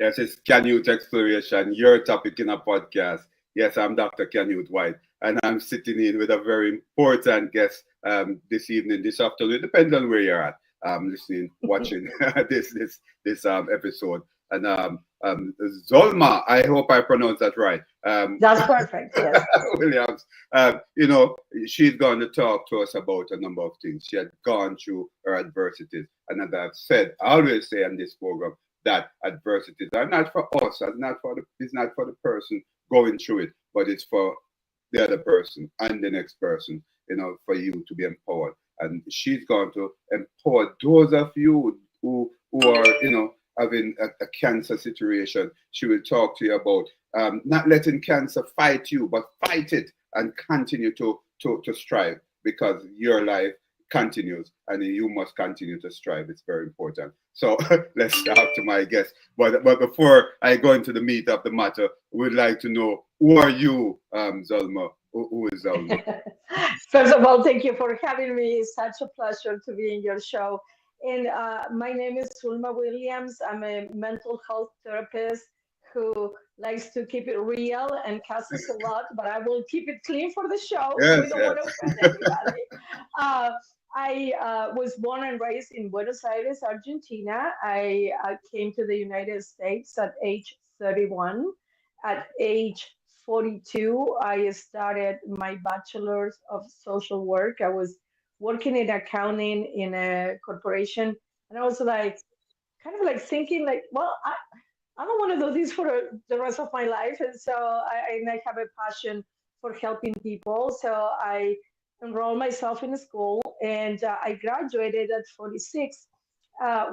Yes, it's Canute Exploration, your topic in a podcast. Yes, I'm Dr. Canute White, and I'm sitting in with a very important guest this evening, this afternoon, depending on where you're at, listening, watching this episode. And Zulma, I hope I pronounced that right. That's perfect. Yes. Williams, you know, she's going to talk to us about a number of things. She had gone through her adversities, and as I've said, I always say on this program that adversities are not for us, it's not for the person going through it, but it's for the other person and the next person, you know, for you to be empowered. And she's going to empower those of you who are, you know, having a cancer situation. She will talk to you about not letting cancer fight you, but fight it and continue to strive, because your life continues and you must continue to strive. It's very important. So let's talk to my guest. But before I go into the meat of the matter, we'd like to know, who are you, Zulma? Who is Zulma? First of all, thank you for having me. It's such a pleasure to be in your show. And my name is Zulma Williams. I'm a mental health therapist who likes to keep it real and cusses a lot, but I will keep it clean for the show. Yes, We don't yes. want to offend anybody. I was born and raised in Buenos Aires, Argentina. I came to the United States at age 31. At age 42, I started my bachelor's of social work. I was working in accounting in a corporation, and I was like, kind of like thinking, like, well, I don't want to do this for the rest of my life, and so I have a passion for helping people. So I enrolled myself in school, and I graduated at 46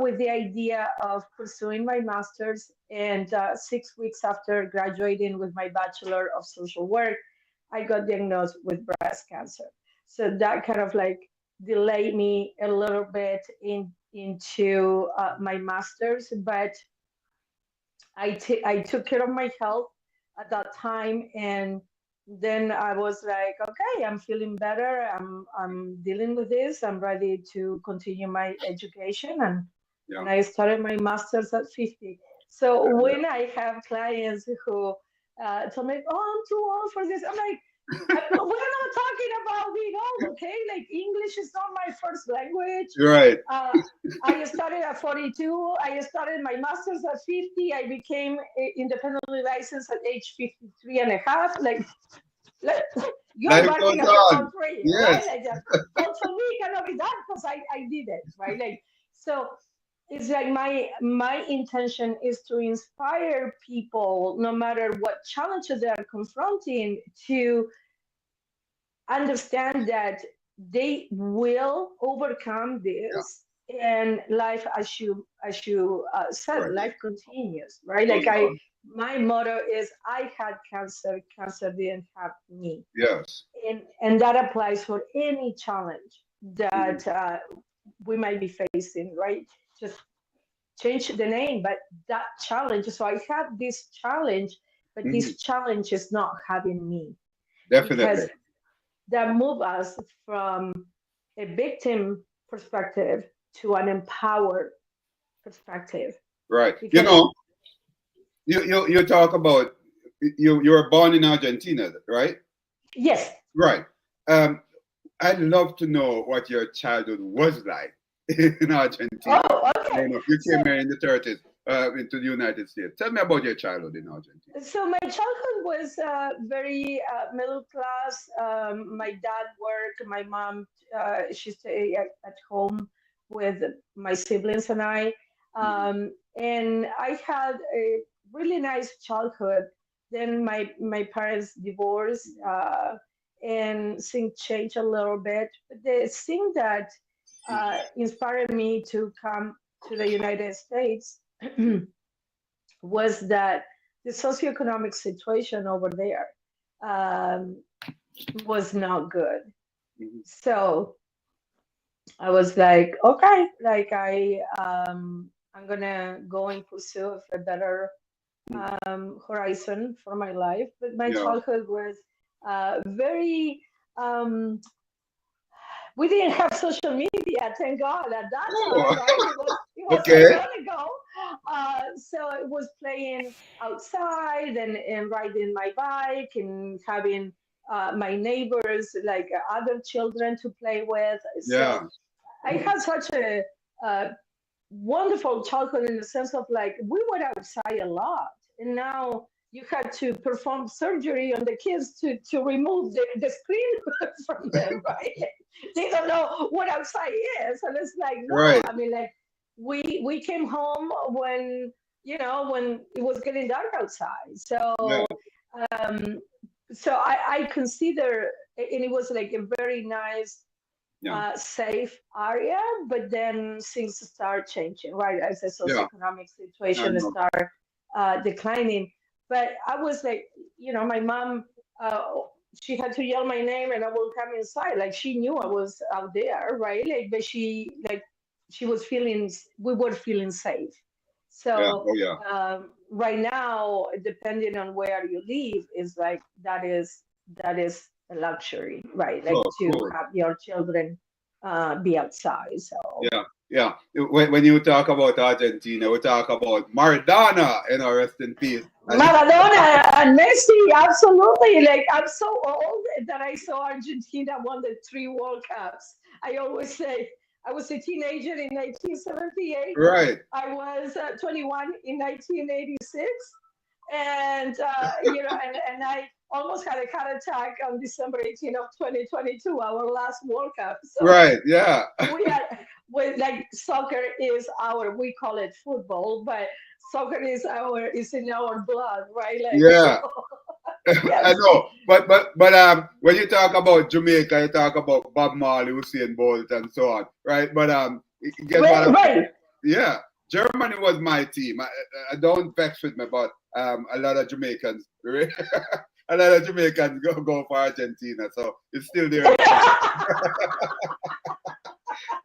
with the idea of pursuing my master's. And 6 weeks after graduating with my bachelor of social work, I got diagnosed with breast cancer. So that kind of like delayed me a little bit into my master's, but I took care of my health at that time, and then I was like, okay, I'm feeling better. I'm dealing with this. I'm ready to continue my education, Yeah. and I started my master's at 50. So when I have clients who tell me, oh, I'm too old for this, I'm like, we're not talking about being old, okay? Like English is not my first language. You're right. I started at 42. I started my master's at 50. I became independently licensed at age 53 and a half. Like you're Life barking goes at your on. own tree, right? Yes. Like that. But for me, it cannot be done because I did it, right? Like so. It's like my intention is to inspire people, no matter what challenges they are confronting, to understand that they will overcome Yeah. this, and life, as you said, Right. life continues, right? Goes Like I on. my motto is, I had cancer didn't have me. Yes. And that applies for any challenge Mhm. that we might be facing, right? Just change the name, but that challenge, so I have this challenge, but Mhm. this challenge is not having me, because Definitely. that move us from a victim perspective to an empowered perspective. Right. You Because know, you talk about you were born in Argentina, right? yes, Right. Um, I'd love to know what your childhood was like in Argentina. oh, You okay. know, you So came here in the 30s into the United States. Tell me about your childhood in Argentina. so my childhood was very middle class. My dad worked. My mom, she stayed at home with my siblings and I. Mhm. And I had a really nice childhood. Then my parents divorced, and things changed a little bit. But the thing that inspired me to come to the United States was that the socioeconomic situation over there um, was not good. Mhm. So I was like, okay, like I'm gonna go in pursuit of a better Mhm. horizon for my life. But my Yeah. childhood was very um, we didn't have social media, thank God, at that time, Oh, right? It was so okay. long ago. So it was playing outside and riding my bike and having my neighbors, like other children to play with. So Yeah. I had such a wonderful childhood in the sense of like we were outside a lot, and now you had to perform surgery on the kids to remove the screen from them, right? They don't know what outside is, and it's like no. Right. I mean, like we came home when when it was getting dark outside. Yeah. Um, so I consider, and it was like a very nice Yeah. safe area, but then things start changing, right? As the Yeah. socioeconomic I situation know. start declining. But I was like, my mom, uh, she had to yell my name and I will come inside. Like she knew I was out there, right? Like, but she was feeling, we were feeling safe. Yeah. So Oh, yeah. right now, depending on where you live, is like that is a luxury, right? Like Oh, to cool. have your children be outside. So Yeah. Yeah. When you talk about Argentina, we talk about Maradona, rest in peace. And Maradona and Messi, absolutely. Like I'm so old that I saw Argentina won the three World Cups. I always say I was a teenager in 1978. right. I was 21 in 1986, and and I almost had a heart attack on December 18th of 2022, our last World Cup. So Right. Yeah. we are like soccer is our, we call it football, but soccer is in our blood, right? Like so. Yeah. I Yes. know, but when you talk about Jamaica, you talk about Bob Marley, Usain Bolt, and so on, right? But guess what? Right. Yeah, Germany was my team. I don't vex with me, but a lot of Jamaicans, a lot of Jamaicans go for Argentina, so it's still there in the heart.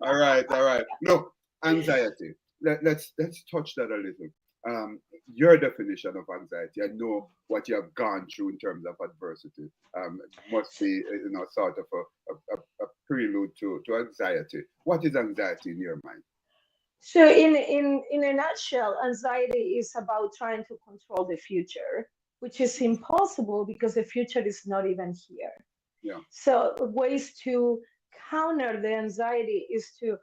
All right, all right. Look, anxiety. Let's touch that a little. Your definition of anxiety. I know what you have gone through in terms of adversity. Must be sort of a prelude to anxiety. What is anxiety in your mind? So in a nutshell, anxiety is about trying to control the future, which is impossible because the future is not even here. Yeah, So ways to counter the anxiety is to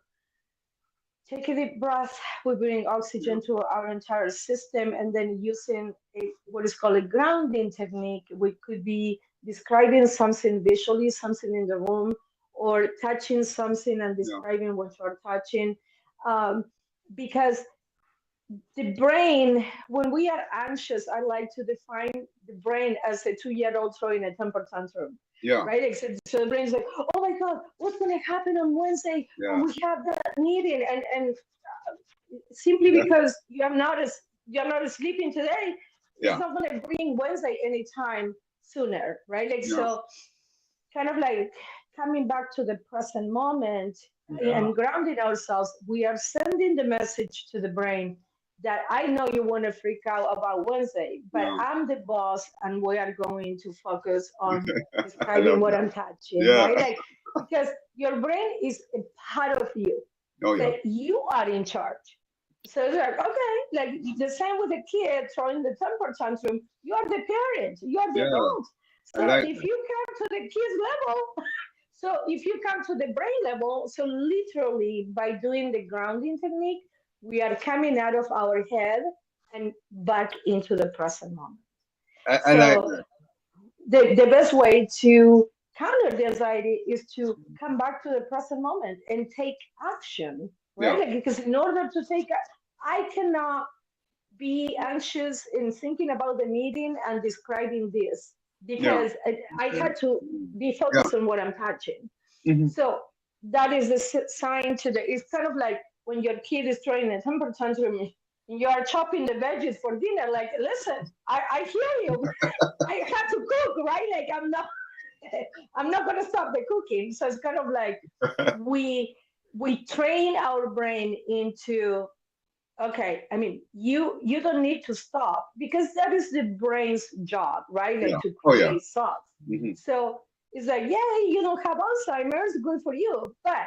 take a deep breath. We bring yeah, oxygen to our entire system, and then using what is called a grounding technique. We could be describing something visually, something in the room, or touching something and yeah, describing what you're touching. Um, because the brain, when we are anxious, I like to define the brain as a 2-year-old throwing a temper tantrum, yeah, right? So the brain's like, oh my God, what's going to happen on Wednesday when yeah, we have that meeting? And simply yeah, because you're not sleeping today, it's yeah, not going to bring Wednesday anytime sooner, right? Like yeah, so, kind of like coming back to the present moment yeah, and grounding ourselves, we are sending the message to the brain that I know you want to freak out about Wednesday, but yeah. I'm the boss and we are going to focus on I describing love what that. I'm touching, Yeah. right? Like, because your brain is a part of you, Oh yeah. but you are in charge. So it's like, okay, like the same with the kid throwing the temper tantrum, you are the parent, you are the Yeah. adult. I So like if that. you come to the kids level, so if you come to the brain level, so literally by doing the grounding technique, we are coming out of our head and back into the present moment. I like So that. the best way to counter the anxiety is to come back to the present moment and take action, right? Yeah. Like, because in order to take, I cannot be anxious in thinking about the meeting and describing this Yeah. because I had to be Yeah. focused on what I'm touching. Mhm. So that is the sign to the. It's kind of like when your kid is throwing a temper tantrum and you are chopping the veggies for dinner. Like, listen, I hear you. I have to cook, right? Like I'm not gonna stop the cooking. So it's kind of like we train our brain into okay. I mean, you don't need to stop because that is the brain's job, right? Yeah. Like to Oh yeah. create thoughts. Hmm. So It's like, yeah, you don't have Alzheimer's, good for you. But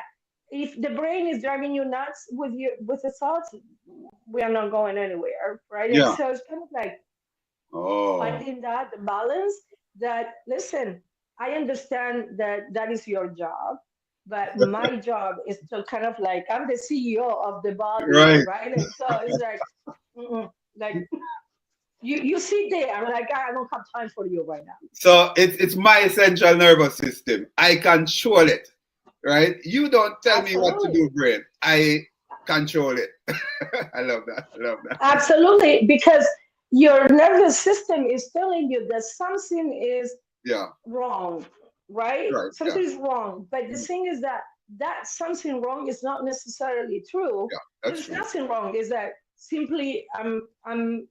if the brain is driving you nuts with the thoughts, we are not going anywhere, right? Like, Yeah. so it's kind of like Oh. finding that balance. That listen, I understand that that is your job, but my job is to kind of like I'm the CEO of the body, Right. right? And so it's like, like you sit there. I'm like, I don't have time for you right now. So it's my central nervous system. I control it. Right? You don't tell me what to Absolutely. do, brain. I control it. I love that. I love that. Absolutely, because your nervous system is telling you that something is Yeah. wrong, right? Right. Yeah. Something is wrong. But the Mm, thing is that that something wrong is not necessarily true. yeah. That's There's true. nothing wrong. Is that simply I'm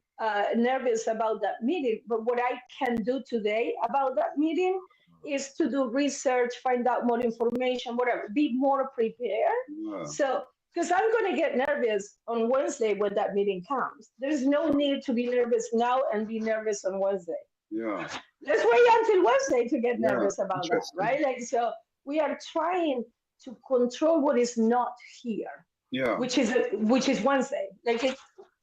nervous about that meeting. But what I can do today about that meeting is to do research, find out more information, whatever, be more prepared. Yeah. So because I'm going to get nervous on Wednesday when that meeting comes. There's no need to be nervous now and be nervous on Wednesday. Yeah. Let's wait until Wednesday to get Yeah. nervous about that, Interesting. right? Like, so we are trying to control what is not here, Yeah. which is Wednesday. Like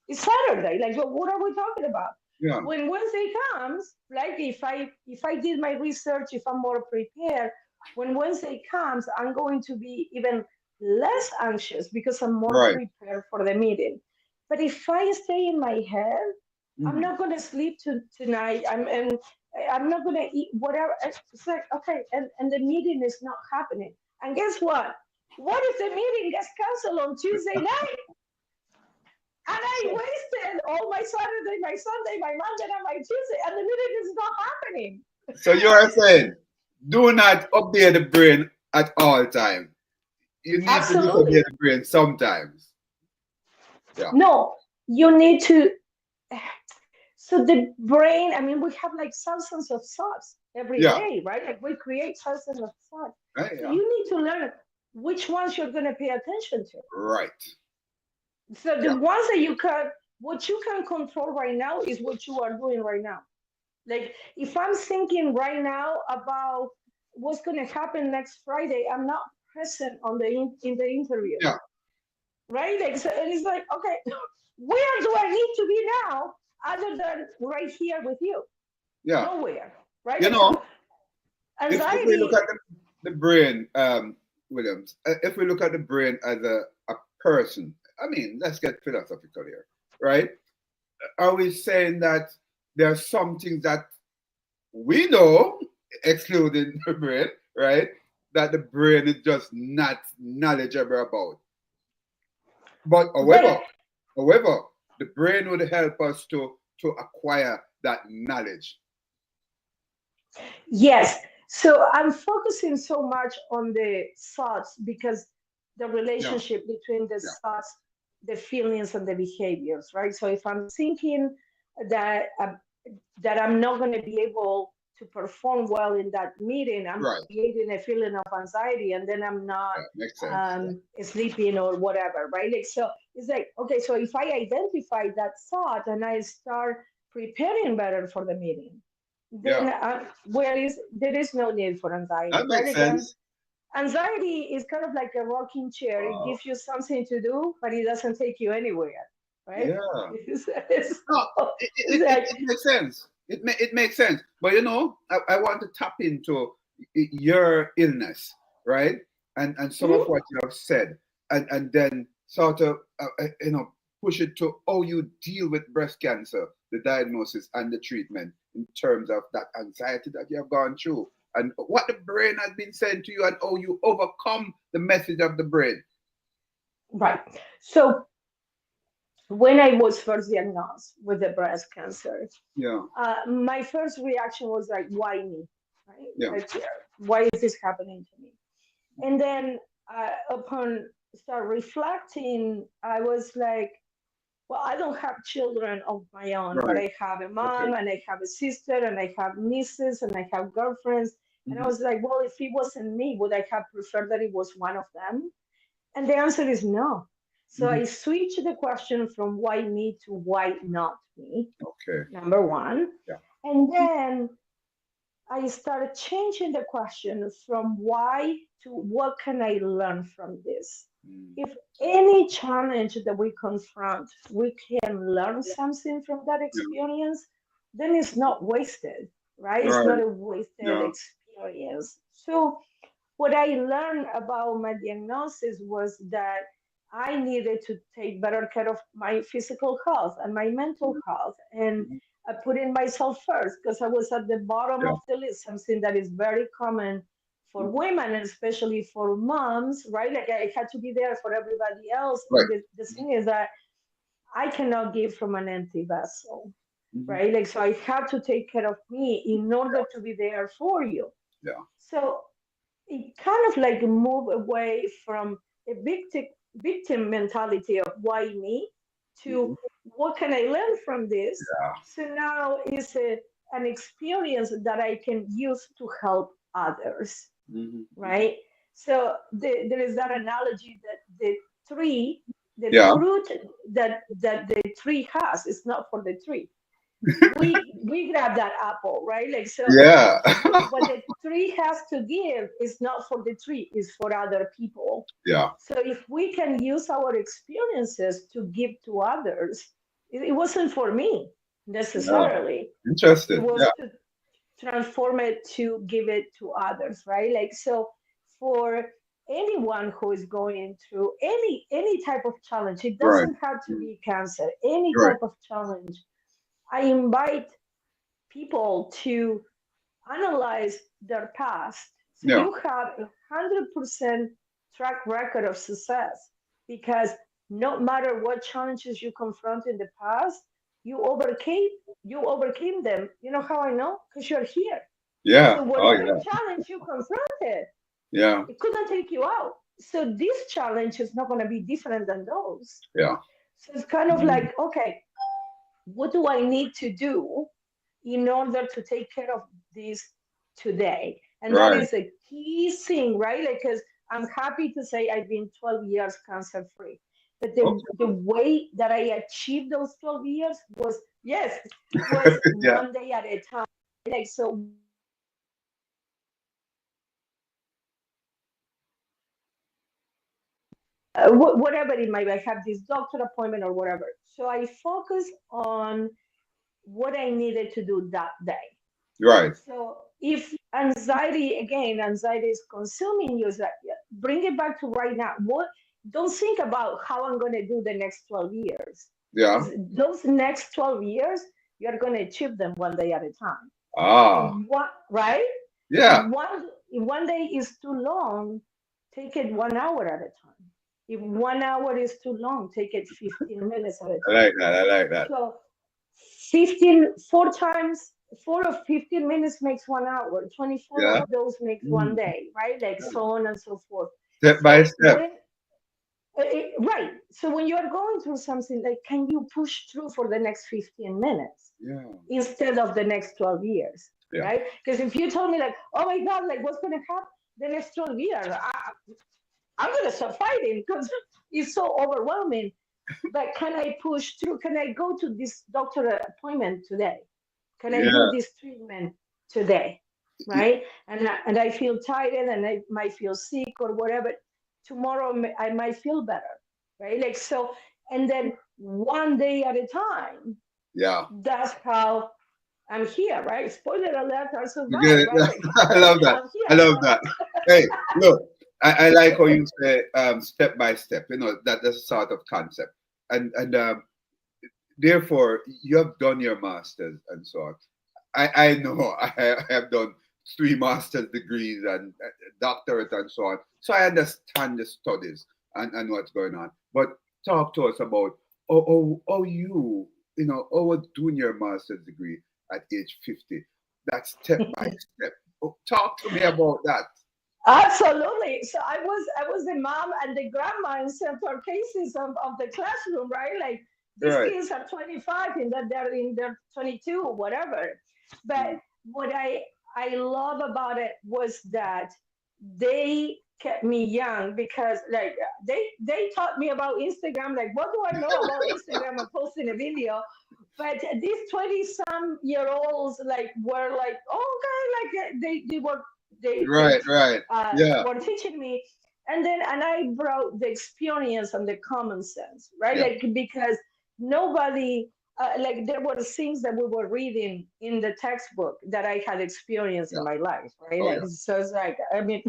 it's Saturday. Like, what are we talking about? Yeah. When Wednesday comes, like if I did my research, if I'm more prepared, when Wednesday comes, I'm going to be even less anxious because I'm more Right. prepared for the meeting. But if I stay in my head, I'm Mhm. not going to sleep tonight. I'm not going to eat whatever. It's like, okay, and the meeting is not happening. And guess what? What if the meeting gets canceled on Tuesday night? And I So, wasted all my Saturday, my Sunday, my Monday, and my Tuesday, and the meeting is not happening. so you are saying, do not update the brain at all time. You need to disobey Absolutely. the brain sometimes. Yeah. No, you need to. So the brain, I mean, we have like thousands of thoughts every Yeah. day, right? Like we create thousands of thoughts. Right. So Yeah. you need to learn which ones you're going to pay attention to. Right. So the Yeah. ones that what you can control right now is what you are doing right now. Like if I'm thinking right now about what's going to happen next Friday, I'm not present on in the interview, Yeah. right? Like, so, and it's like, okay, where do I need to be now, other than right here with you? Yeah. Nowhere, right? You Like know, so, if we look anxiety. at the brain, Williams, if we look at the brain as a person, I mean, let's get philosophical here, right? Are we saying that there are some things that we know, excluding the brain, right? That the brain is just not knowledgeable about. But Right. however, the brain would help us to acquire that knowledge. Yes. So I'm focusing so much on the thoughts because the Yeah, relationship between the yeah, thoughts, the feelings, and the behaviors, right? So if I'm thinking that that I'm not going to be able to perform well in that meeting, I'm right. creating a feeling of anxiety, and then I'm not Yeah, makes sense. Yeah, sleeping or whatever, right? Like so, it's like okay, so if I identify that thought and I start preparing better for the meeting, then yeah, there is no need for anxiety, that right? makes Again, sense. anxiety is kind of like a rocking chair. It Wow. gives you something to do, but it doesn't take you anywhere, right? Yeah. It's, No, it's like, it makes sense. It makes sense. But I want to tap into your illness, right? And some of mhm. what you have said, and then sort of push it to how you deal with breast cancer, the diagnosis and the treatment in terms of that anxiety that you have gone through, and what the brain has been saying to you, and how you overcome the message of the brain. Right. So when I was first diagnosed with the breast cancer, Yeah, my first reaction was like, why me? Right? yeah, Like, why is this happening to me? And then upon start reflecting, I was like, well, I don't have children of my own, but right. I have a Okay. mom and I have a sister and I have nieces and I have girlfriends. And I Mhm. was like, well, if it wasn't me, would I have preferred that it was one of them? And the answer is no. So Mhm. I switched the question from why me to why not me, Okay. number one. Yeah. And then I started changing the question from why to what can I learn from this? Mm. If any challenge that we confront, we can learn something from that Yeah. experience, then it's not wasted, right? It's Right. not a wasted Yeah. experience. So, what I learned about my diagnosis was that I needed to take better care of my physical health and my mental health and Mhm. putting myself first because I was at the bottom Yeah. of the list, something that is very common for Mhm. women and especially for moms, right? Like I had to be there for everybody else. Right. And the thing is that I cannot give from an empty vessel, Mhm. right? Like, so I have to take care of me in order to be there for you. Yeah. So it kind of like move away from a victim mentality of why me to Mhm. what can I learn from this. Yeah. So now it's an experience that I can use to help others, Mhm. Mhm. right? So there is that analogy that tree the Yeah. fruit that the tree has is not for the tree. We grab that apple, right? Like so, Yeah. what the tree has to give is not for the tree, is for other people. Yeah. So if we can use our experiences to give to others, it wasn't for me Yeah. necessarily. It Interesting. was Yeah. to transform it to give it to others, right? Like so for anyone who is going through any type of challenge, it Right. doesn't have to Mm. be cancer, any Right. type of challenge. I invite people to analyze their past. So Yeah. you have 100% track record of success because no matter what challenges you confront in the past, you overcame you overcame them. You know how I know? Because you're here. Yeah. So Oh whatever yeah. challenge you confronted, Yeah. it couldn't take you out. So this challenge is not going to be different than those. Yeah. So it's kind of Mhm. like, okay, what do I need to do in order to take care of this today? And that Right. is a key thing, right? Because I'm happy to say I've been 12 years cancer free. But the Okay. way that I achieved those 12 years was, yes, was Yeah. one day at a time. Like, so whatever it might be, I have this doctor appointment or whatever. So I focus on what I needed to do that day. Right. So if anxiety, again, anxiety is consuming you, bring it back to right now. What? Don't think about how I'm going to do the next 12 years. Yeah. Because those next 12 years, you're going to achieve them one day at a time. If Ah. one, right? Yeah. If one day is too long, take it 1 hour at a time. If 1 hour is too long, take it 15 minutes at a I time. like that. I like that. So 15, four times, 4 of 15 minutes makes 1 hour. 24 Yeah. of those makes one Mm. day, right? Like so on and so forth. Step by So step. right. So when you're going through something, like, can you push through for the next 15 minutes Yeah. instead of the next 12 years, Yeah. right? Because if you told me like, oh my God, like what's going to happen the next 12 years? I'm going to start fighting because it's so overwhelming. But can I push through? Can I go to this doctor appointment today? Can I do Yeah. this treatment today? Right? And I feel tired and I might feel sick or whatever. Tomorrow I might feel better. Right? Like so, and then one day at a time. Yeah. That's how I'm here, right? Spoiler alert, I You get survived, it? right? Like I love that. I'm I here. love that. Hey, look, I like how you say step by step. You know that's a sort of concept, and therefore you have done your masters and so on. I know I have done 3 master's degrees and doctorate and so on, so I understand the studies and what's going on. But talk to us about you know doing your master's degree at age 50. That's step by step. Oh, talk to me about that. Absolutely. So I was the mom and the grandma in several cases of the classroom, right? Like these Right. kids are 25 and that they're in their 22 or whatever. But Mm. what I love about it was that they kept me young because like they taught me about Instagram. Like what do I know about Instagram and posting a video? But these 20 some year olds like were like, oh, okay, like Right, right. Yeah, were teaching me, and I brought the experience and the common sense, right? yeah, Like because nobody. Like there were things that we were reading in the textbook that I had experienced in yeah. my life, right? Oh, Like yeah. so, it's like I mean,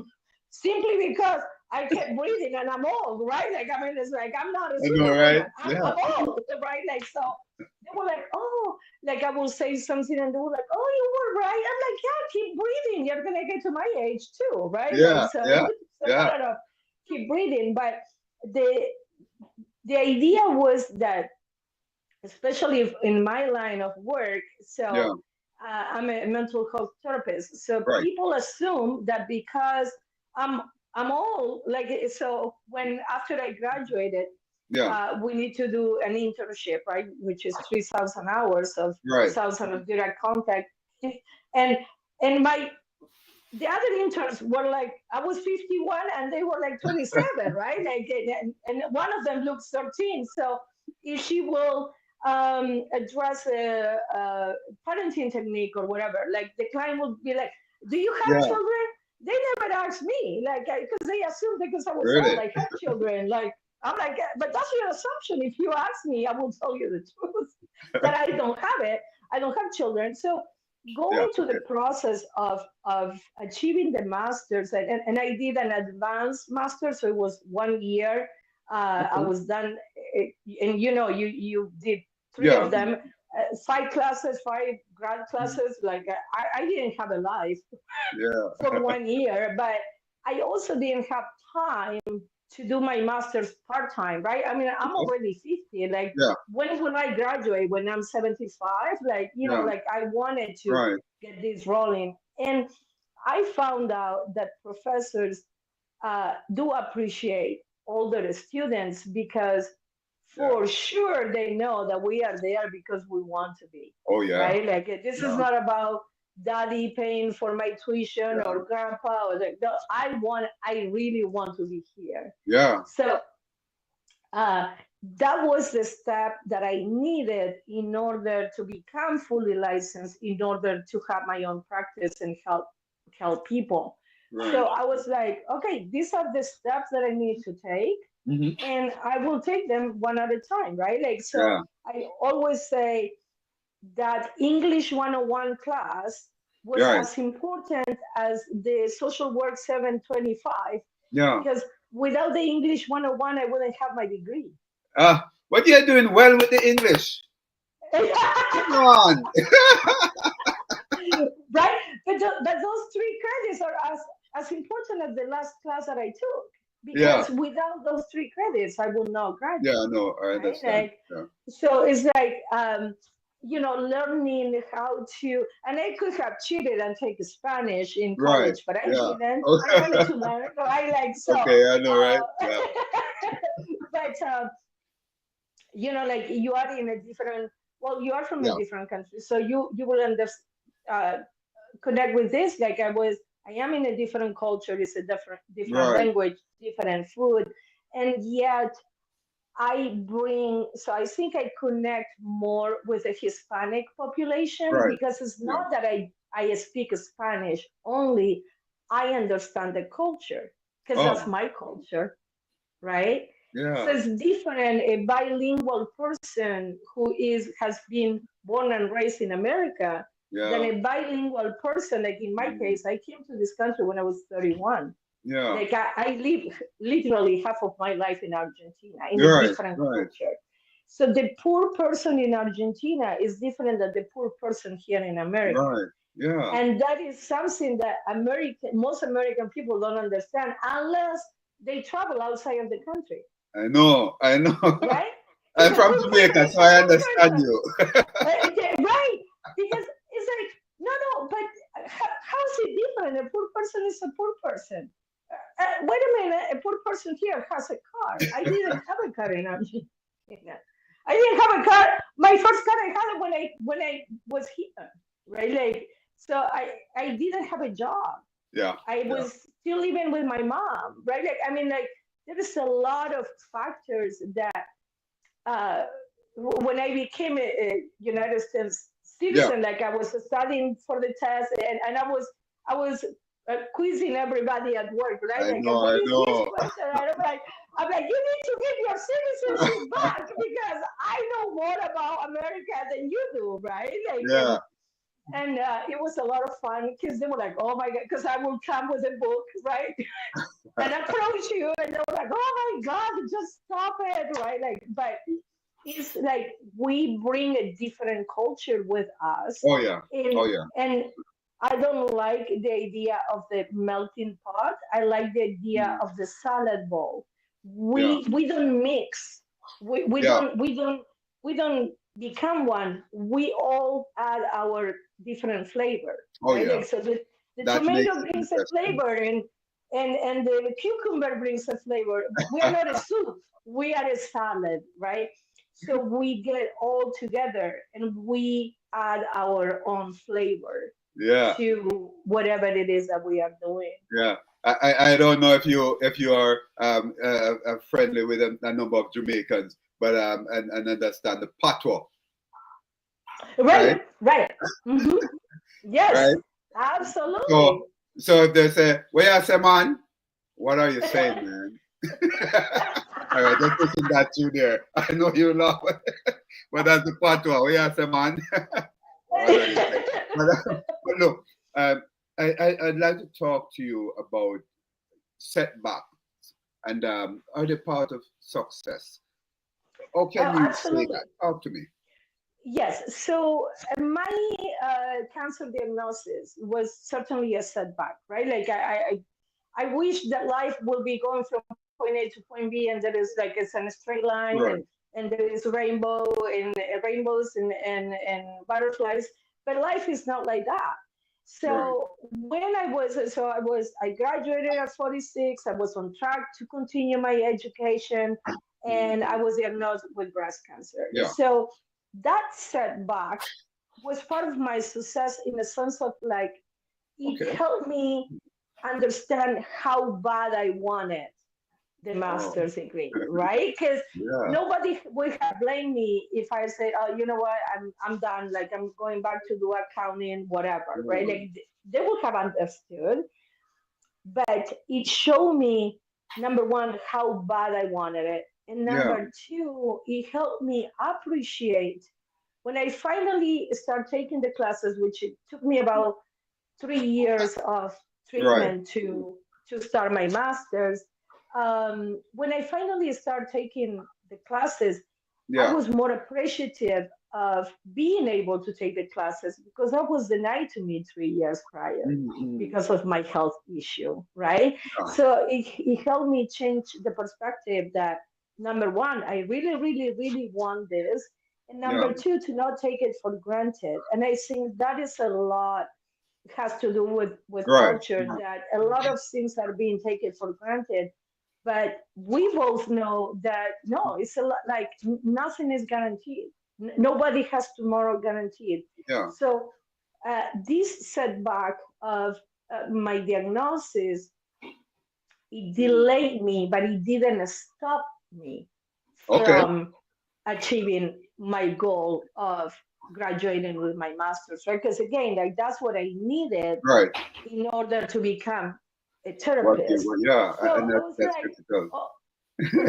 simply because I kept breathing and I'm old, right? Like I mean, it's like I'm not a I know, right? superwoman. Yeah. I'm old, right? Like so, they were like, oh, like I will say something and they were like, oh, you were right. I'm like, yeah, keep breathing. You're gonna get to my age too, right? Like Yeah, so, yeah, so yeah, no, no, no, keep breathing. But the the idea was that, especially in my line of work, yeah. so I'm a mental health therapist. So Right. people assume that because I'm I'm old, like so when after I graduated, Yeah, we need to do an internship, right? Which is 3,000 hours of right. 2,000 of direct contact, and my the other interns were like, I was 51 and they were like 27, right? Like, and one of them looks 13. So if she will address a parenting technique or whatever, like the client will be like, do you have Yeah, children? They never asked me, like, because they assumed because I was old, really. I had children. Like, I'm like, but that's your assumption. If you ask me, I will tell you the truth that I don't have it. I don't have children. So Yeah, going through the okay. process of achieving the masters, and I did an advanced master, so it was 1 year. I Okay. was done, and you know, you did three Yeah, of them, 5 classes, 5 grad classes. Like I didn't have a life yeah, for 1 year, but I also didn't have time to do my master's part time, right? I mean, I'm okay. already 50. Like, Yeah, when I graduate, when I'm 75, like, yeah. like I wanted to Right. get this rolling. And I found out that professors do appreciate older students because Yeah. for sure they know that we are there because we want to be, Oh, yeah. right? Like this is Yeah, not about daddy paying for my tuition yeah, or grandpa or like, no, I really want to be here. yeah. So uh, that was the step that I needed in order to become fully licensed, in order to have my own practice and help people. Right. So I was like, okay, these are the steps that I need to take, Hmm. and I will take them one at a time, right? Like so, Yeah, I always say that English 101 class was right. as important as the social work 725 Yeah. because without the English 101, I wouldn't have my degree. But you're doing well with the English. Come on. Right? But those three credits are as important as the last class that I took Yeah, because without those three credits, I will not yeah, graduate. no, I Right? understand. Like, Yeah. so it's like, learning how to, and I could have cheated and take Spanish in Right. college, but I Yeah. didn't. I Okay. wanted to learn. I like so. Okay, I know, right? Yeah. But like you are in a different. Well, you are from a Yeah. different country, so you will understand, connect with this. Like I am in a different culture. It's a different Right. language, different food, and yet so I think I connect more with the Hispanic population Right. because it's Yeah. not that I speak Spanish only, I understand the culture because Oh, that's my culture, right? So yeah. it's different a bilingual person who has been born and raised in America than Yeah. a bilingual person. Like in my Mm. case, I came to this country when I was 31. Yeah. Like I live literally half of my life in Argentina in a Right. different Right. culture. So the poor person in Argentina is different than the poor person here in America. Right. Yeah. And that is something that most American people don't understand unless they travel outside of the country, I know. I know. right? I'm It's a from poor person, Jamaica, it's so a I poor understand person. you. Right? Because it's like, no, but how is it different? A poor person is a poor person. Wait a minute, a poor person here has a car. I didn't have a car in Argentina. I didn't have a car. My first car I had it when I was here, right? Like so, I didn't have a job. Yeah. I Yeah. was still living with my mom, right? Like I mean, like there is a lot of factors that uh, when I became a United States Yeah. citizen, like I was studying for the test, and quizzing everybody at work, right? I Like, know, what I is this know. question? And I'm like, you need to get your citizenship back because I know more about America than you do, right? Like, Yeah. and it was a lot of fun because they were like, oh my God, because I would come with a book, right? And approach you, and they were like, oh my God, just stop it, right? Like, but it's like we bring a different culture with us, Oh yeah. and Oh yeah. and I don't like the idea of the melting pot. I like the idea Mm. of the salad bowl. Yeah. We don't mix. We Yeah. don't we don't become one. We all add our different flavor, Oh right? yeah. Like so the That makes tomato it brings a interesting. flavor, and the cucumber brings a flavor. We are not a soup. We are a salad, right? So we get all together and we add our own flavor Yeah. to whatever it is that we are doing. Yeah. I don't know if you are friendly with a number of Jamaicans, but and understand the patois, right? Right, right. hmm Yes, Right. So absolutely. so if they say, "Where you say, man?" What are you saying, man? All right, just listen that to there. I know you laugh, but that's the patois. Where you say, man? What are you saying? But look, um, I'd like to talk to you about setbacks and are they part of success? How can you say Absolutely. that? Talk to me. Yes. So my cancer diagnosis was certainly a setback, right? Like I wish that life will be going from point A to point B, and there is like it's a straight line, Right, and there is rainbows and butterflies, but life is not like that. right. So I graduated at 46. I was on track to continue my education, and I Mhm. was diagnosed with breast cancer. Yeah. So that setback was part of my success in the sense of like it Okay. helped me understand how bad I wanted the Oh, master's degree, right? Because yeah. nobody would have blamed me if I said, "Oh, you know what? I'm done. Like I'm going back to do accounting, whatever." Right? Mm. Like they would have understood, but it showed me number one how bad I wanted it, and Yeah. number two, it helped me appreciate when I finally started taking the classes, which it took me about 3 years of Right. treatment to start my master's. When I finally started taking the classes, I Yeah. was more appreciative of being able to take the classes because that was denied to me 3 years prior Mm-hmm. because of my health issue, right? Yeah. So it helped me change the perspective that number one, I really, really, really want this. And Yeah. number two, to not take it for granted. And I think that is a lot has to do with Right. culture that a lot of things are being taken for granted, but we both know that no, it's a lot like nothing is guaranteed. Nobody has tomorrow guaranteed. Yeah. So this setback of my diagnosis, it delayed me, but it didn't stop me Okay. from achieving my goal of graduating with my master's, right? Because again, like that's what I needed Right. in order to become a What you therapist. well, yeah, So and I was that's like, critical. oh,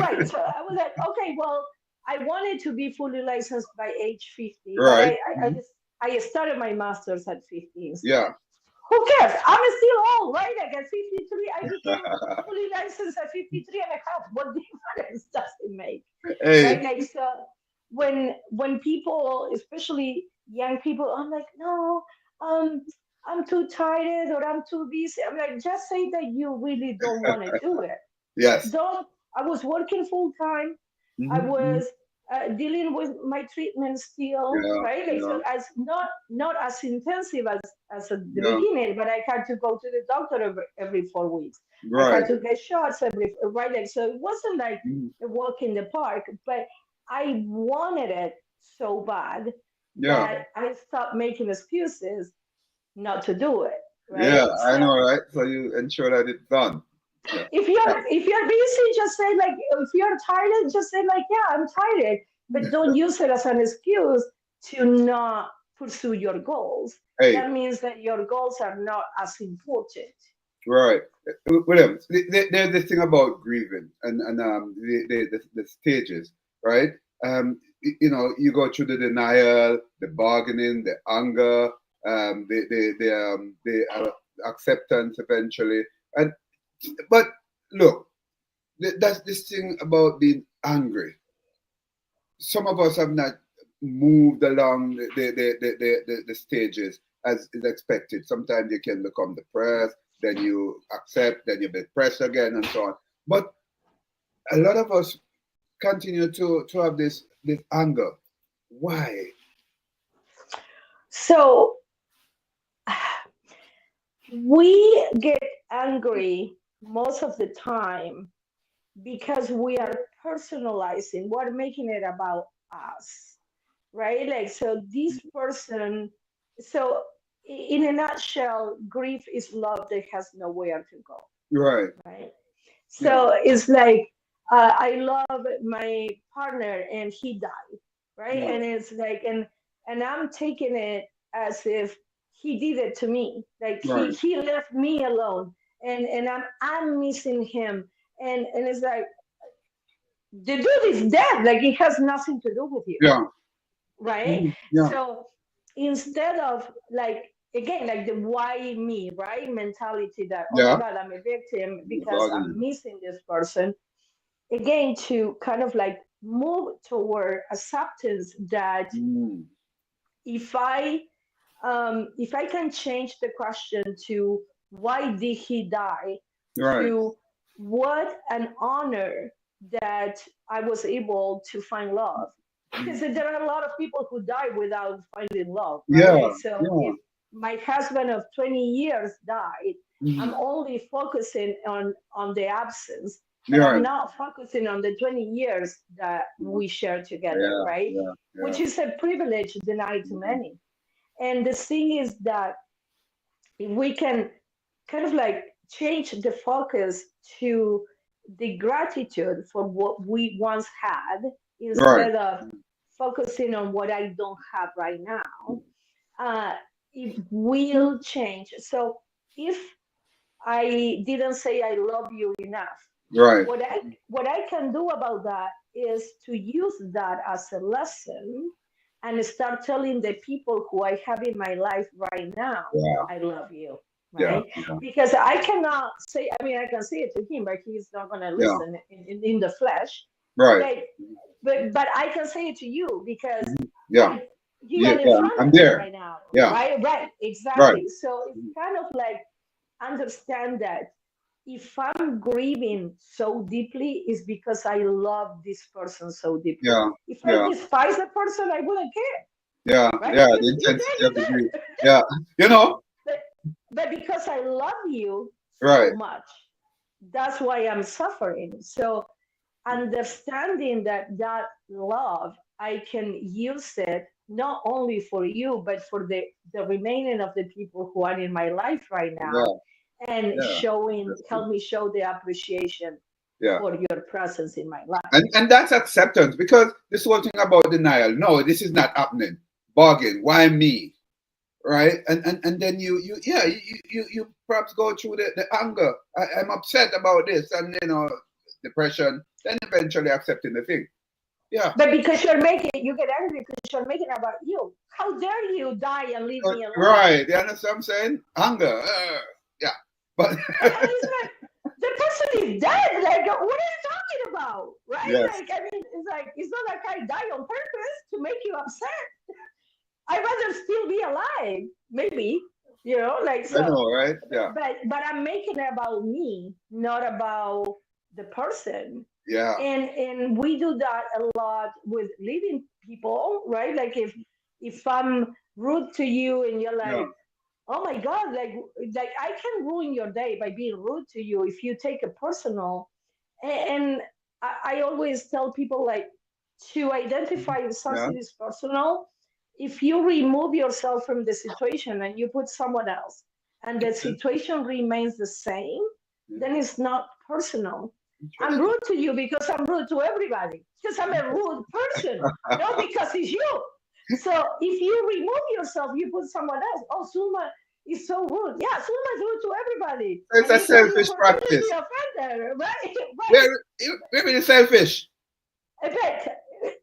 right. So I was like, okay, well, I wanted to be fully licensed by age 50, but Right. I just I started my master's at 50 instead. Yeah. Who cares? I'm still old, right? Like at 53, I became fully licensed at 53 and a half. What difference does it make? Hey. Right? Like so when people, especially young people, I'm like, no, um, I'm too tired or I'm too busy. I'm like, just say that you really don't want to do it. Yes. Don't. I was working full time. I Mm-hmm. was dealing with my treatment still, Yeah. right? Like Yeah. so, as not as intensive as at the Yeah. beginning, but I had to go to the doctor every 4 weeks. I had Right. to get shots every right. Like so, it wasn't like Mhm. a walk in the park, but I wanted it so bad Yeah. that I stopped making excuses not to do it, Yeah. right? I So know, right? So you ensure that it's done. Yeah. if you're busy, just say like if you're tired, just say like yeah, I'm tired, but don't use it as an excuse to not pursue your goals, Hey, that means that your goals are not as important. right. William, there's this thing about grieving and the stages, right? You go through the denial, the bargaining, the anger, the acceptance eventually. And but look, that's this thing about being angry. Some of us have not moved along the stages as is expected. Sometimes you can become depressed, then you accept, then you be depressed again, and so on. But a lot of us continue to have this anger. Why? So we get angry most of the time because we are personalizing, we're making it about us, right? Like, so this person, so in a nutshell, grief is love that has nowhere to go, Right. right? Yeah. So it's like, I love my partner and he died, right? Yeah. And it's like, and I'm taking it as if he did it to me, like he Right. he left me alone, and I'm missing him, and it's like the dude is dead, like it has nothing to do with you, Yeah. right? Yeah. So instead of like, again, like the why me, right, mentality, that oh my Yeah. god, I'm a victim The because I'm bargaining. missing this person, again, to kind of like move toward acceptance that Mm. if I if I can change the question to why did he die, Right. to what an honor that I was able to find love. Because there are a lot of people who die without finding love, right? Yeah. Like, so Yeah. if my husband of 20 years died, I'm Mhm. only focusing on the absence, but I'm Right. not focusing on the 20 years that we share together, Yeah. right? Yeah. Which Yeah. is a privilege denied to Mhm. many. And the thing is that if we can kind of like change the focus to the gratitude for what we once had Right. instead of focusing on what I don't have right now, uh, it will change. So if I didn't say I love you enough, Right. what I can do about that is to use that as a lesson and start telling the people who I have in my life right now, Yeah. I love you, Yeah. right? Yeah. Because I cannot say, I mean, I can say it to him, but he's not going to Yeah. listen in the flesh. Right. Like, but I can say it to you because Yeah. I you Yeah. are in Yeah. front I'm of me there. right now, Yeah. right, Right. exactly. So it's kind of like understand that if I'm grieving so deeply, it's because I love this person so deeply. Yeah. If I Yeah. despise a person, I wouldn't care, Yeah. right? Yeah. Because The it's intensity there, of the it's grief. there. Yeah. You know. but, but because I love you so Right. much, that's why I'm suffering. So understanding that that love, I can use it not only for you, but for the remaining of the people who are in my life right now, Yeah. and Yeah. showing, That's good. help me show the appreciation Yeah. for your presence in my life. And that's acceptance because this whole thing about denial. No, this is not happening. Bargain. Why me? Right. And then you perhaps go through the anger. I'm upset about this, and depression. Then eventually accepting the thing. Yeah. But because you're making, you get angry because you're making it about you. How dare you die and leave me alone? Right. You understand what I'm saying? Anger. Yeah. But And it's like, the person is dead. Like, what are you talking about? Right? yes. Like, I mean, it's like, it's not like I die on purpose to make you upset. I'd rather still be alive, maybe, like, I so, know, right? Yeah. but I'm making it about me, not about the person. Yeah. And we do that a lot with living people, right? Like, if I'm rude to you and you're Yeah. like, oh my god, like I can ruin your day by being rude to you if you take it personal. And I always tell people, like, to identify if Yeah. something is personal, if you remove yourself from the situation and you put someone else and the Okay. situation remains the same, Yeah. then it's not personal. I'm Interesting. rude to you because I'm rude to everybody, because I'm a rude person, not because it's you. So if you remove yourself, you put someone else. Oh, Zulma is so rude. Yeah, Zulma is rude to everybody. It's And a you can be selfish opportunity practice. offender, right? Right. We're really selfish. But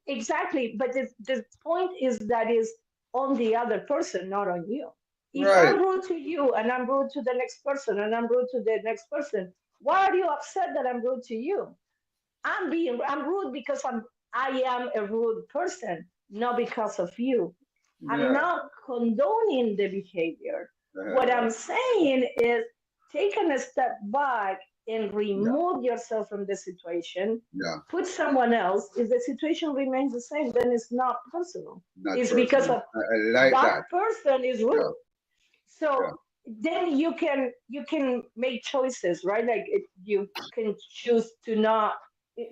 exactly. But the point is that is on the other person, not on you. If Right. I'm rude to you and I'm rude to the next person and I'm rude to the next person, why are you upset that I'm rude to you? I'm rude because I am a rude person, not because of you. I'm Yeah. not condoning the behavior. What Uh, I'm saying is taking a step back and yeah. remove yourself from the situation, Yeah. put someone else. If the situation remains the same, then it's not personal. Not It's because personal. of I like that that. person is Yeah. rude. So Yeah. then you can make choices, right? Like you can choose to not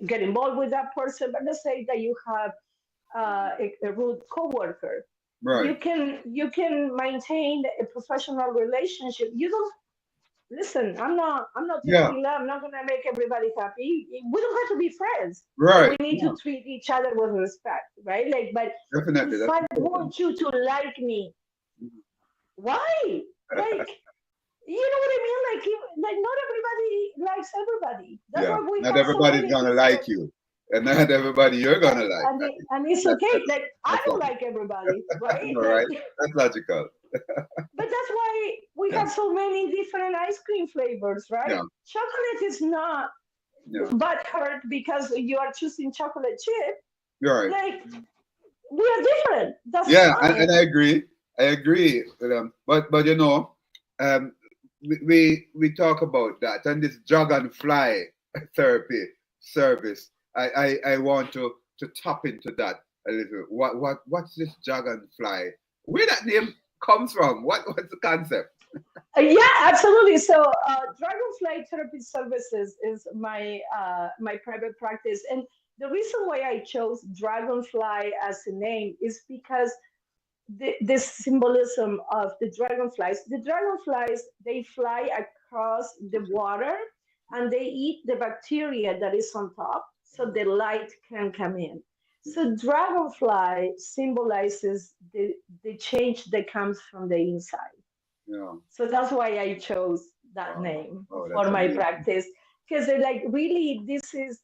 get involved with that person. But let's say that you have a rude coworker. Right. You can maintain a professional relationship. You don't listen. I'm not Yeah. taking love. I'm not gonna make everybody happy. We don't have to be friends, but Right. we need Yeah. to treat each other with respect, right? Like, but Definitely. if That's I important. want you to like me, why? Like, you know what I mean? Like not everybody likes everybody. That's Yeah. why we Not have so everybody's many gonna like different. you, and not everybody you're gonna like. And it's That's okay. that's Like I that's don't logical. like everybody, right? All right. Like, That's logical. but that's why we Yeah. have so many different ice cream flavors, right? Yeah. Chocolate is not Yeah. but hurt because you are choosing chocolate chip. You're right. Like we are different. That's Yeah, and fine. I agree. I agree with them. But um, we talk about that and this dragonfly therapy service. I want to tap into that a little. What's this dragonfly? Where that name comes from? What's the concept? Yeah, absolutely. So, Dragonfly Therapy Services is my private practice, and the reason why I chose Dragonfly as a name is because this symbolism of the dragonflies. The dragonflies they fly across the water, and they eat the bacteria that is on top, so the light can come in. So, dragonfly symbolizes the change that comes from the inside. Yeah. So that's why I chose that Wow. name Oh, that's for my amazing. practice. Because they're like, really, this is,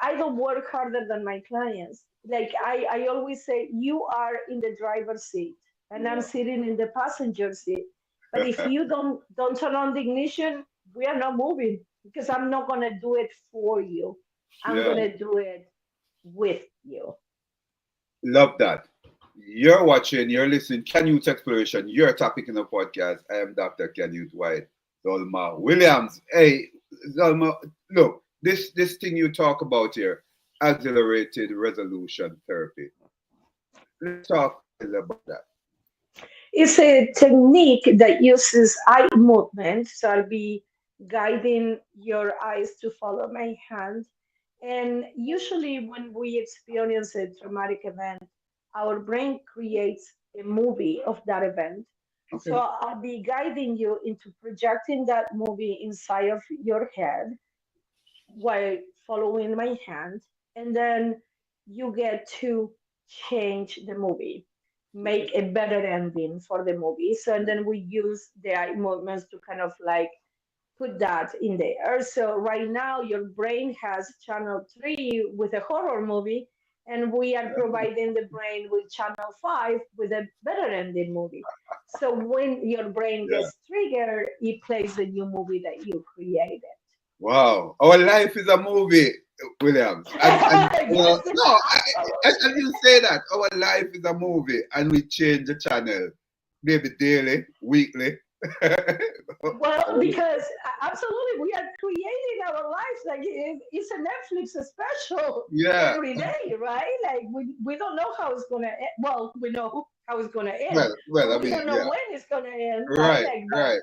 I don't work harder than my clients. Like I always say, you are in the driver's seat and I'm Yeah. sitting in the passenger seat. But if you don't turn on the ignition, we are not moving because I'm not gonna do it for you. I'm Yeah. gonna do it with you. Love that. You're listening, Canute Exploration, your topic in the podcast. I am Dr. Canute White, Zulma Williams. Hey, Zulma, look, this thing you talk about here, accelerated resolution therapy. Let's talk a little about that. It's a technique that uses eye movement. So I'll be guiding your eyes to follow my hand. And usually, when we experience a traumatic event, our brain creates a movie of that event. So Okay. I'll be guiding you into projecting that movie inside of your head while following my hand, and then you get to change the movie, Okay. make a better ending for the movie. So, and then we use the eye movements to kind of like put that in there. So, right now, your brain has channel 3 with a horror movie, and we are providing the brain with channel 5 with a better ending movie. So, when your brain Yeah. gets triggered, it plays the new movie that you created. Wow. Our life is a movie, Williams. And Yes, no, I didn't say that. Our life is a movie and we change the channel maybe daily, weekly. well, because absolutely, we are creating our lives like it's a Netflix special Yeah. every day, right? Like we don't know how it's gonna end. Well, we know how it's gonna end, Well, but I we mean, don't know yeah. when it's gonna end, right? Right, Like,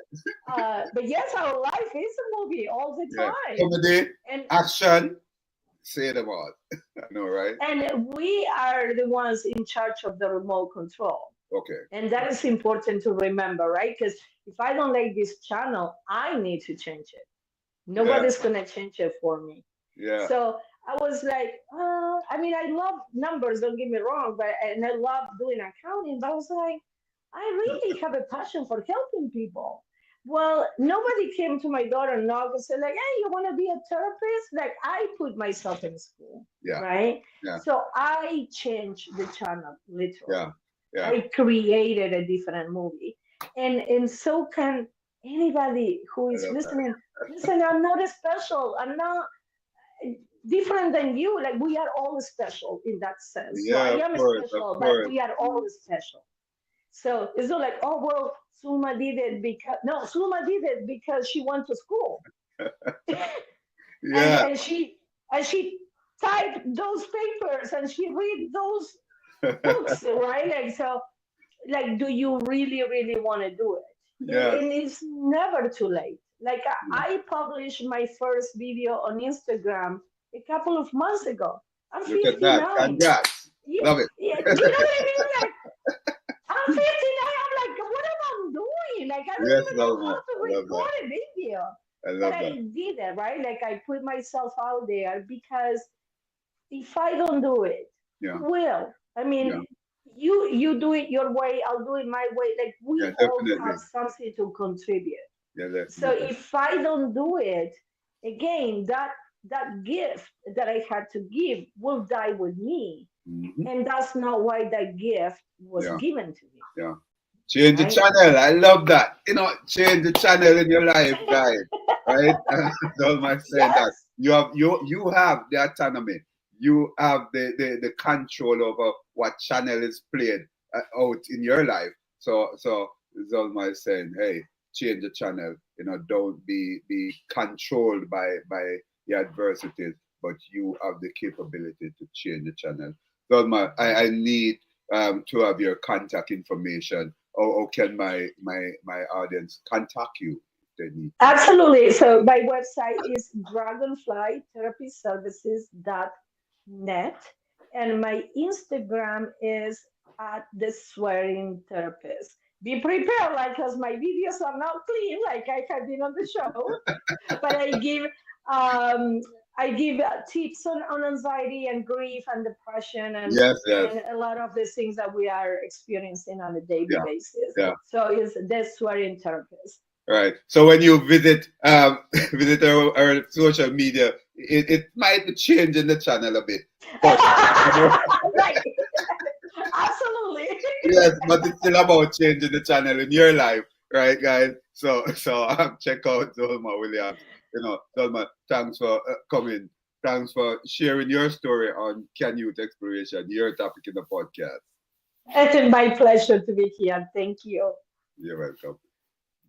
right. but yes, our life is a movie all the Yeah. time, Comedy, and action, say them all. I know, right? and we are the ones in charge of the remote control. Okay. And that is important to remember, right? Because if I don't like this channel, I need to change it. Yeah, Nobody's going to change it for me. yeah. So I was like, I mean, I love numbers, don't get me wrong, and I love doing accounting, but I was like, I really have a passion for helping people. Well, nobody came to my door and knocked and said, like, hey, you want to be a therapist? Like, I put myself in school, Yeah. right? Yeah. So I changed the channel, Yeah. literally. Yeah. I created a different movie. And so can anybody who I is love that. listening. Listen, I'm not special. I'm not different than you. Like we are all special in that sense. So I Yeah, of am course, of special, but course. we are all special. So it's not like, oh well, Zulma did it because no, Zulma did it because she went to school. and Yeah. and she and she typed those papers and she read those books, right? Like so like do you really want to do it? Yes. And it's never too late. Like Yeah. I published my first video on Instagram a couple of months ago. I'm Look at that. 59. Congrats. Yeah, Love it. yeah, you know what I mean? Like I'm 59. I'm like, what am I doing? Like I don't Yes, even know how Zulma. to I love that. record a video. I But love I that. did it, right? Like I put myself out there because if I don't do it, Yeah. who will? I Yeah. mean, you do it your way, I'll do it my way. Like Yeah, we all definitely. have something to contribute. Yeah, So definitely. if I don't do it, again, that gift that I had to give will die with me. Hmm. And that's not why that gift was Yeah. given to me, Yeah. Change the right? channel. I love that. Change the channel in your life, guys. Right? Don't mind saying that. Yes. You have the autonomy. You have the control over what channel is played out in your life. So Zulma is saying, hey, change the channel. Don't be controlled by the adversities, but you have the capability to change the channel. Zulma, I need to have your contact information, or can my audience contact you if they need to? Absolutely. So my website is dragonflytherapyservices.net, and my Instagram is at the swearing therapist. Be prepared, like, because my videos are not clean, like I have been on the show, but um, I give tips on anxiety and grief and depression Yes, yes, and a lot of the things that we are experiencing on a daily yeah, basis. yeah. So it's the swearing therapist. Right. So when you visit visit our social media, it might be changing the channel a bit, but Right. Absolutely. yes, but it's still about changing the channel in your life, right, guys? So check out Zulma Williams. Zulma, thanks for coming. Thanks for sharing your story on Canute exploration, your topic in the podcast. It's my pleasure to be here. Thank you. You're welcome.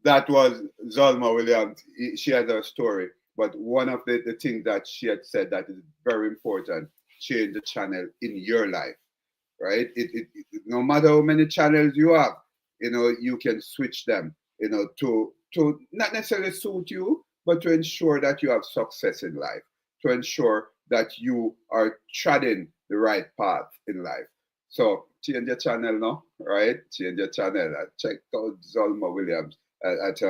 That was Zulma Williams. She has a story, but one of the things that she had said that is very important: change the channel in your life, right? No matter how many channels you have, you can switch them, to not necessarily suit you, but to ensure that you have success in life, to ensure that you are treading the right path in life. So change your channel now, right? Change your channel. Check out Zulma Williams at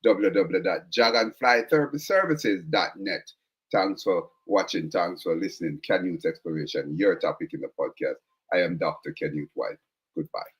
www.dragonflytherapyservices.net. Thanks for watching. Thanks for listening. Canyouth Exploration, your topic in the podcast. I am Dr. Canute White. Goodbye.